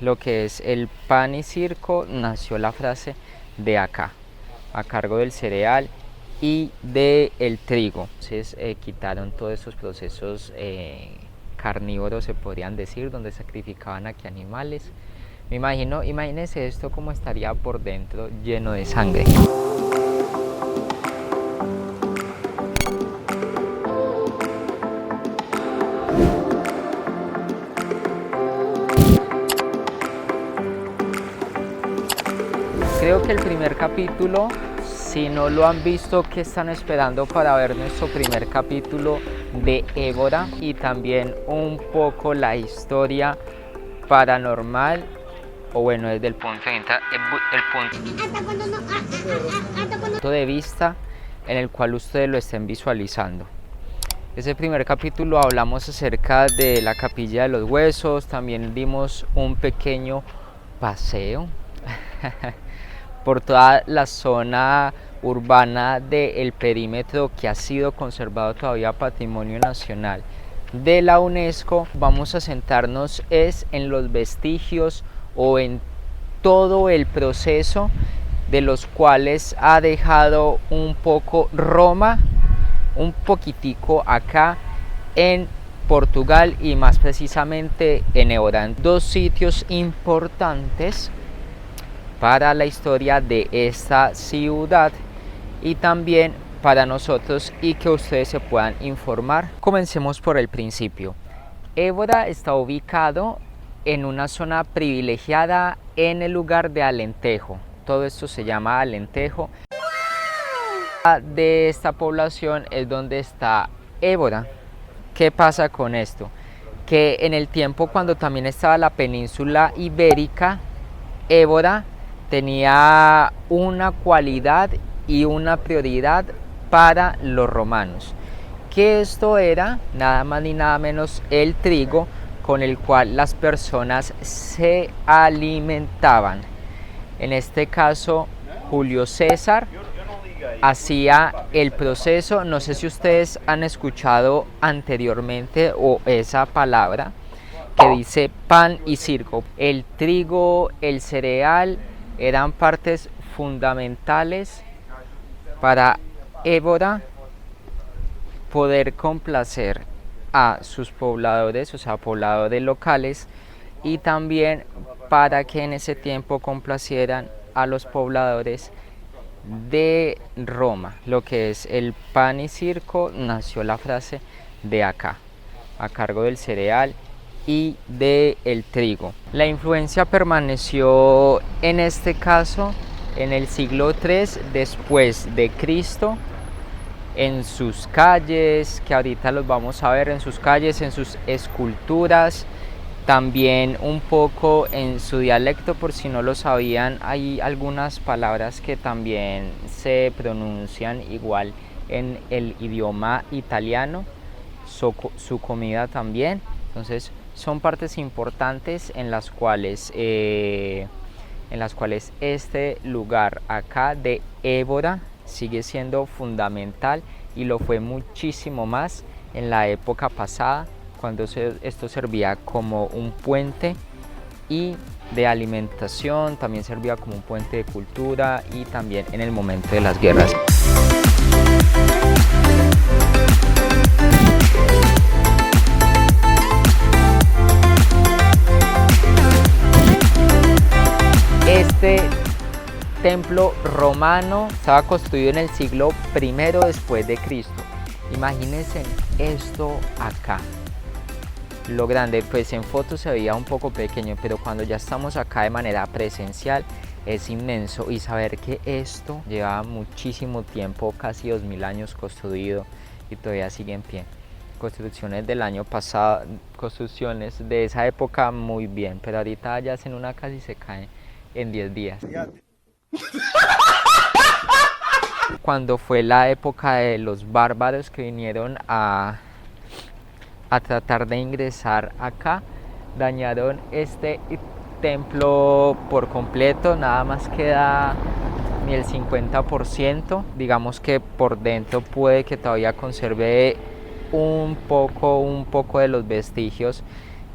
Lo que es el pan y circo nació la frase de acá, a cargo del cereal y del trigo. Entonces quitaron todos esos procesos carnívoros, se podrían decir, donde sacrificaban aquí animales. Me imagino, imagínense esto como estaría por dentro, lleno de sangre. Creo que el primer capítulo, si no lo han visto, ¿qué están esperando para ver nuestro primer capítulo de Évora? Y también un poco la historia paranormal, o bueno, desde el punto de vista en el cual ustedes lo estén visualizando. Ese primer capítulo hablamos acerca de la Capilla de los Huesos, también dimos un pequeño paseo por toda la zona urbana del perímetro que ha sido conservado todavía Patrimonio Nacional de la UNESCO. Vamos a centrarnos en los vestigios o en todo el proceso de los cuales ha dejado un poco Roma, un poquitico acá en Portugal y más precisamente en Évora, dos sitios importantes para la historia de esta ciudad y también para nosotros y que ustedes se puedan informar. Comencemos por el principio. Évora está ubicado en una zona privilegiada en el lugar de Alentejo. Todo esto se llama Alentejo. De esta población es donde está Évora. ¿Qué pasa con esto? Que en el tiempo cuando también estaba la península ibérica, Évora tenía una cualidad y una prioridad para los romanos, que esto era nada más ni nada menos el trigo con el cual las personas se alimentaban. En este caso, Julio César hacía el proceso, no sé si ustedes han escuchado anteriormente o esa palabra que dice pan y circo. El trigo, el cereal eran partes fundamentales para Évora poder complacer a sus pobladores, o sea, pobladores locales, y también para que en ese tiempo complacieran a los pobladores de Roma. Lo que es el pan y circo nació la frase de acá, a cargo del cereal y del trigo. La influencia permaneció en este caso en el siglo III después de Cristo, en sus calles, que ahorita los vamos a ver, en sus calles, en sus esculturas, también un poco en su dialecto. Por si no lo sabían, hay algunas palabras que también se pronuncian igual en el idioma italiano, su comida también. Entonces son partes importantes en las cuales este lugar acá de Évora sigue siendo fundamental, y lo fue muchísimo más en la época pasada, cuando esto servía como un puente y de alimentación, también servía como un puente de cultura y también en el momento de las guerras. Este templo romano estaba construido en el siglo I después de Cristo. Imagínense esto acá. Lo grande, pues en fotos se veía un poco pequeño, pero cuando ya estamos acá de manera presencial es inmenso. Y saber que esto llevaba muchísimo tiempo, casi 2000 años construido, y todavía sigue en pie. Construcciones del año pasado, construcciones de esa época muy bien, pero ahorita ya hacen una casa y se cae en 10 días. Cuando fue la época de los bárbaros que vinieron a tratar de ingresar acá, dañaron este templo por completo, nada más queda ni el 50%, digamos que por dentro puede que todavía conserve un poco de los vestigios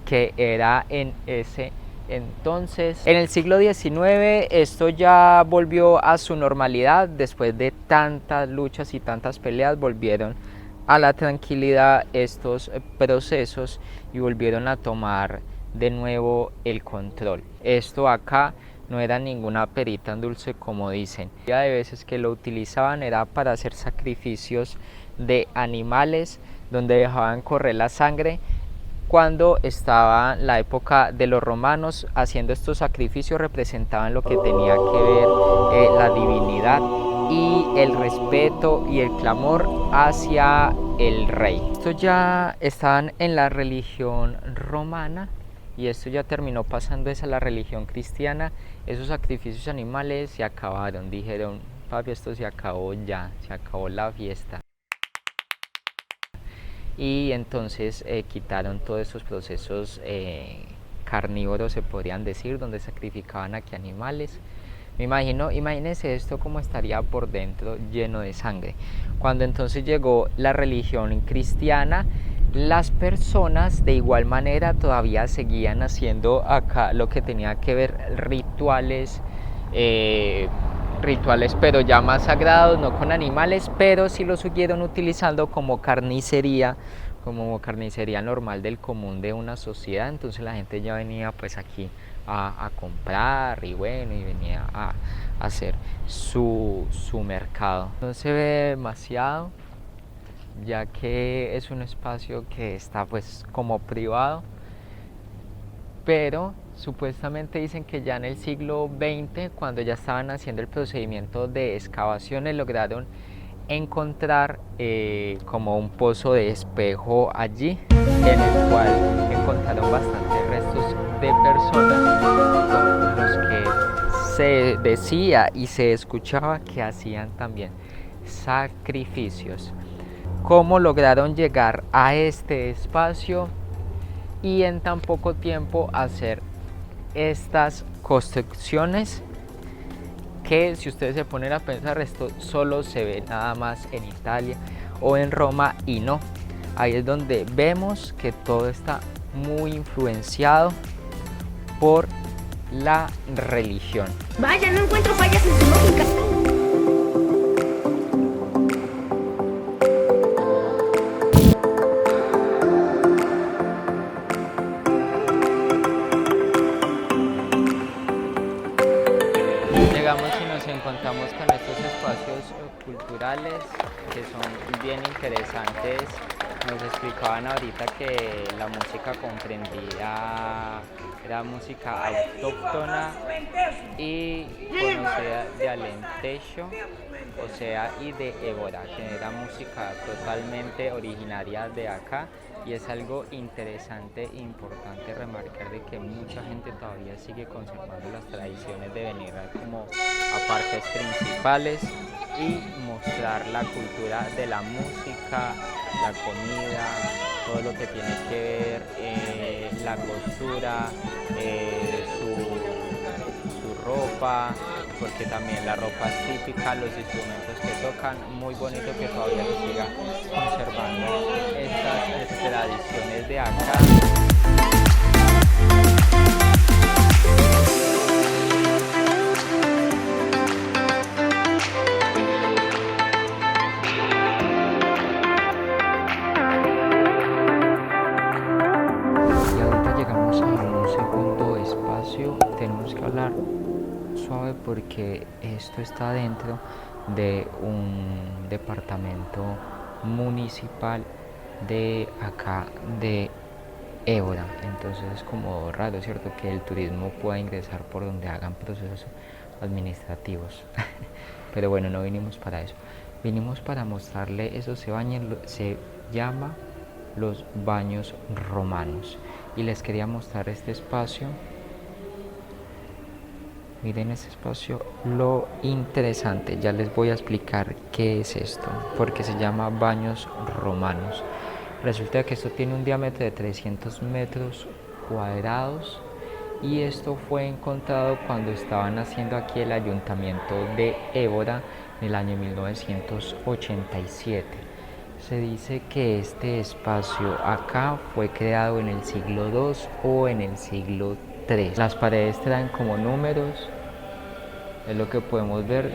que era en ese Entonces, en el siglo XIX esto ya volvió a su normalidad, después de tantas luchas y tantas peleas volvieron a la tranquilidad estos procesos y volvieron a tomar de nuevo el control. Esto acá no era ninguna perita en dulce como dicen. Ya de veces que lo utilizaban era para hacer sacrificios de animales donde dejaban correr la sangre. Cuando estaba la época de los romanos haciendo estos sacrificios representaban lo que tenía que ver la divinidad y el respeto y el clamor hacia el rey. Estos ya estaban en la religión romana y esto ya terminó pasando a la religión cristiana. Esos sacrificios animales se acabaron, dijeron, papi, esto se acabó ya, se acabó la fiesta. Y entonces quitaron todos esos procesos carnívoros, se podrían decir, donde sacrificaban aquí animales. Imagínense esto como estaría por dentro, lleno de sangre. Cuando entonces llegó la religión cristiana, las personas de igual manera todavía seguían haciendo acá lo que tenía que ver rituales, pero ya más sagrados, no con animales, pero sí lo siguieron utilizando como carnicería normal del común de una sociedad. Entonces la gente ya venía pues aquí a comprar y bueno, y venía a hacer su mercado. No se ve demasiado, ya que es un espacio que está pues como privado, pero supuestamente dicen que ya en el siglo XX, cuando ya estaban haciendo el procedimiento de excavaciones, lograron encontrar como un pozo de espejo allí, en el cual encontraron bastantes restos de personas con los que se decía y se escuchaba que hacían también sacrificios. ¿Cómo lograron llegar a este espacio y en tan poco tiempo hacer estas construcciones? Que si ustedes se ponen a pensar, esto solo se ve nada más en Italia o en Roma, y no, ahí es donde vemos que todo está muy influenciado por la religión. Vaya, no encuentro fallas en su lógica. Llegamos y nos encontramos con estos espacios culturales que son bien interesantes. Nos explicaban ahorita que la música comprendida era música autóctona y conocida de Alentejo, o sea, y de Évora, que era música totalmente originaria de acá. Y es algo interesante e importante remarcar de que mucha gente todavía sigue conservando las tradiciones de venir como a parques principales y mostrar la cultura de la música, la comida, todo lo que tiene que ver, la costura, su ropa, porque también la ropa es típica, los instrumentos que tocan, muy bonito que todavía se siga conservando estas tradiciones de acá. Y ahorita llegamos a un segundo espacio, tenemos que hablar suave porque esto está dentro de un departamento municipal de acá de Évora, entonces es como raro, ¿cierto?, que el turismo pueda ingresar por donde hagan procesos administrativos. Pero bueno, no vinimos para eso, vinimos para mostrarle eso. Se llama los baños romanos y les quería mostrar este espacio. Miren este espacio, lo interesante, ya les voy a explicar qué es esto, porque se llama baños romanos. Resulta que esto tiene un diámetro de 300 metros cuadrados y esto fue encontrado cuando estaban haciendo aquí el ayuntamiento de Évora en el año 1987. Se dice que este espacio acá fue creado en el siglo II o en el siglo 3. Las paredes traen como números, es lo que podemos ver.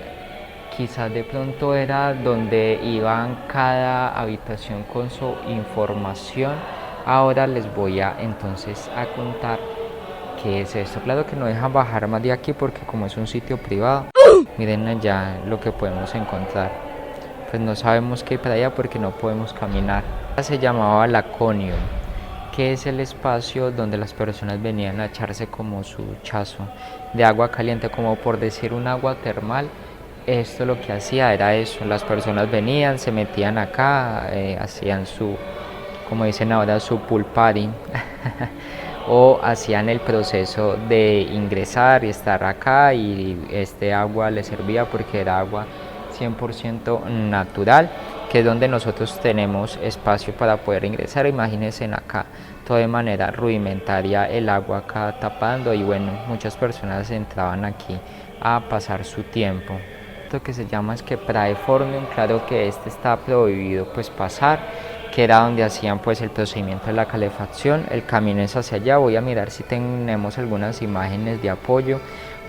Quizás de pronto era donde iban cada habitación con su información. Ahora les voy a entonces a contar qué es esto. Claro que no dejan bajar más de aquí porque como es un sitio privado, miren allá lo que podemos encontrar. Pues no sabemos qué hay para allá porque no podemos caminar. Se llamaba Laconium, que es el espacio donde las personas venían a echarse como su chazo de agua caliente, como por decir un agua termal. Esto lo que hacía era eso, las personas venían, se metían acá, hacían su, como dicen ahora, su pool party o hacían el proceso de ingresar y estar acá, y este agua les servía porque era agua 100% natural, que es donde nosotros tenemos espacio para poder ingresar. Imagínense acá, todo de manera rudimentaria, el agua acá tapando, y bueno, muchas personas entraban aquí a pasar su tiempo. Lo que se llama es que Praeformium, claro que este está prohibido pues pasar, que era donde hacían pues el procedimiento de la calefacción. El camino es hacia allá, voy a mirar si tenemos algunas imágenes de apoyo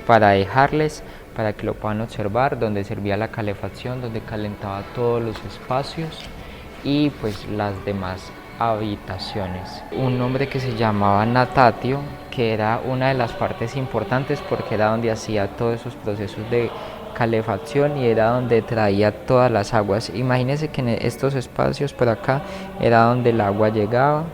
para dejarles, para que lo puedan observar, donde servía la calefacción, donde calentaba todos los espacios y pues las demás habitaciones. Un hombre que se llamaba Natatio, que era una de las partes importantes porque era donde hacía todos esos procesos de calefacción y era donde traía todas las aguas. Imagínense que en estos espacios por acá era donde el agua llegaba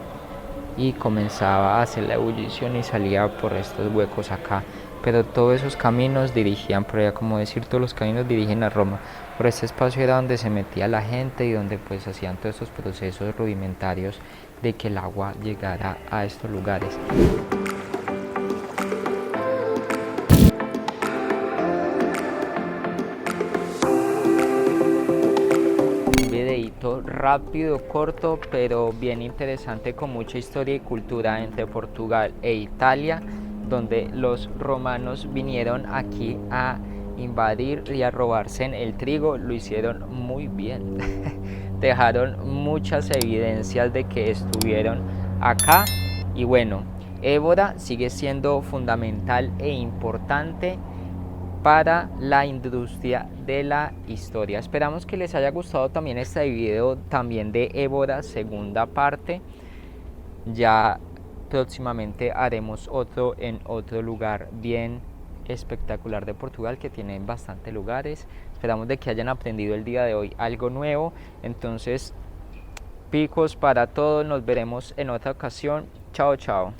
y comenzaba a hacer la ebullición y salía por estos huecos acá, pero todos esos caminos dirigían por allá, como decir, todos los caminos dirigen a Roma. Por este espacio era donde se metía la gente y donde pues hacían todos estos procesos rudimentarios de que el agua llegara a estos lugares. Rápido, corto, pero bien interesante, con mucha historia y cultura entre Portugal e Italia, donde los romanos vinieron aquí a invadir y a robarse el trigo. Lo hicieron muy bien. Dejaron muchas evidencias de que estuvieron acá, y bueno, Évora sigue siendo fundamental e importante para la industria de la historia. Esperamos que les haya gustado también este video también de Évora, segunda parte. Ya próximamente haremos otro en otro lugar bien espectacular de Portugal, que tiene bastantes lugares. Esperamos de que hayan aprendido el día de hoy algo nuevo. Entonces, picos para todos, nos veremos en otra ocasión. Chao, chao.